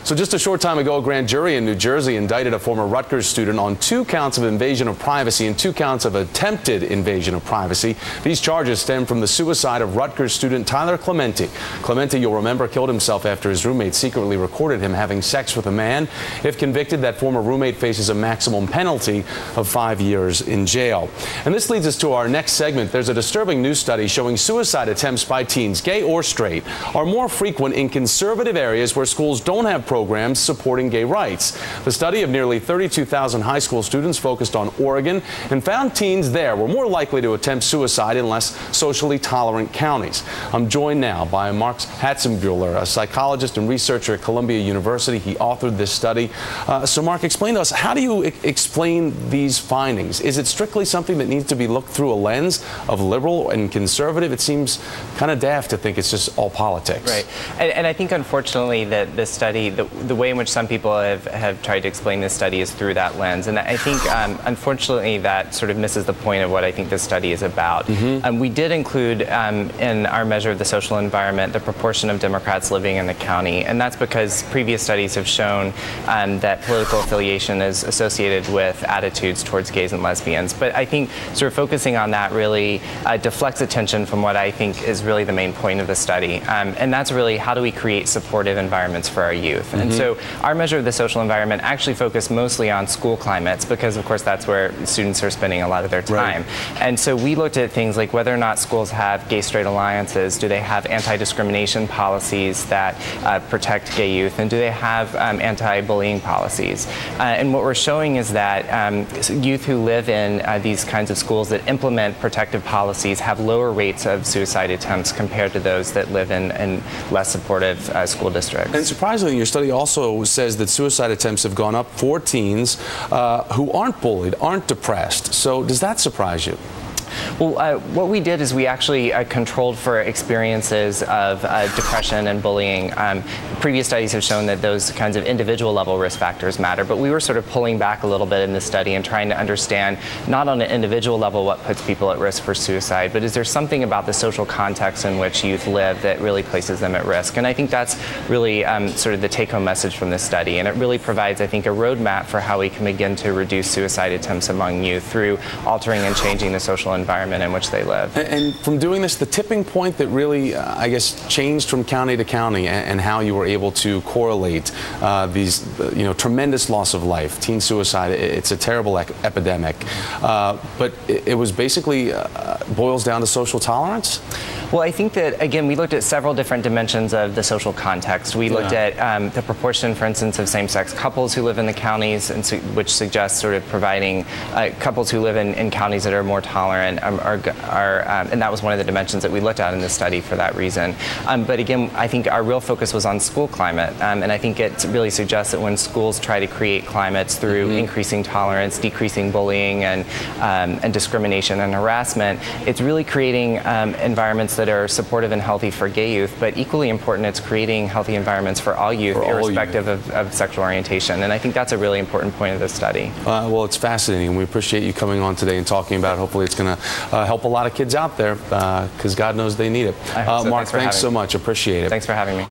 So just a short time ago, a grand jury in New Jersey indicted a former Rutgers student on 2 counts of invasion of privacy and 2 counts of attempted invasion of privacy. These charges stem from the suicide of Rutgers student Tyler Clementi. Clementi, you'll remember, killed himself after his roommate secretly recorded him having sex with a man. If convicted, that former roommate faces a maximum penalty of 5 years in jail. And this leads us to our next segment. There's a disturbing new study showing suicide attempts by teens, gay or straight, are more frequent in conservative areas where schools don't have programs supporting gay rights. The study of nearly 32,000 high school students focused on Oregon and found teens there were more likely to attempt suicide in less socially tolerant counties. I'm joined now by Mark Hatzenbuehler, a psychologist and researcher at Columbia University. He authored this study. So Mark, explain to us, how do you explain these findings? Is it strictly something that needs to be looked through a lens of liberal and conservative? It seems kind of daft to think it's just all politics. Right. And I think, unfortunately, that this study, the way in which some people have tried to explain this study is through that lens. And I think, unfortunately, that sort of misses the point of what I think this study is about. We did include in our measure of the social environment the proportion of Democrats living in the county. And that's because previous studies have shown that political affiliation is associated with attitudes towards gays and lesbians. But I think sort of focusing on that really deflects attention from what I think is really the main point of the study. And that's really, how do we create supportive environments for our youth? And so our measure of the social environment actually focused mostly on school climates because, of course, that's where students are spending a lot of their time. Right. And so we looked at things like whether or not schools have gay-straight alliances, do they have anti-discrimination policies that protect gay youth, and do they have anti-bullying policies? And what we're showing is that youth who live in these kinds of schools that implement protective policies have lower rates of suicide attempts compared to those that live in less supportive school districts. And surprisingly, your study also says that suicide attempts have gone up for teens who aren't bullied, aren't depressed. So does that surprise you? Well, what we did is we actually controlled for experiences of depression and bullying. Previous studies have shown that those kinds of individual level risk factors matter, but we were sort of pulling back a little bit in this study and trying to understand, not on an individual level what puts people at risk for suicide, but is there something about the social context in which youth live that really places them at risk? And I think that's really sort of the take-home message from this study, and it really provides, I think, a roadmap for how we can begin to reduce suicide attempts among youth through altering and changing the social environment in which they live. And from doing this, the tipping point that really, I guess, changed from county to county and how you were able to correlate these, tremendous loss of life, teen suicide, it's a terrible epidemic. But it was basically boils down to social tolerance? Well, I think that, again, we looked at several different dimensions of the social context. We looked at the proportion, for instance, of same-sex couples who live in the counties, and which suggests sort of providing couples who live in counties that are more tolerant, and that was one of the dimensions that we looked at in this study for that reason. But again, I think our real focus was on school climate, and I think it really suggests that when schools try to create climates through increasing tolerance, decreasing bullying, and discrimination and harassment, it's really creating environments that are supportive and healthy for gay youth, but equally important, it's creating healthy environments for all youth, irrespective of sexual orientation. And I think that's a really important point of this study. Well, it's fascinating. We appreciate you coming on today and talking about it. Hopefully it's going to help a lot of kids out there, because God knows they need it. I hope so. Mark, thanks so much. Appreciate it. Thanks for having me.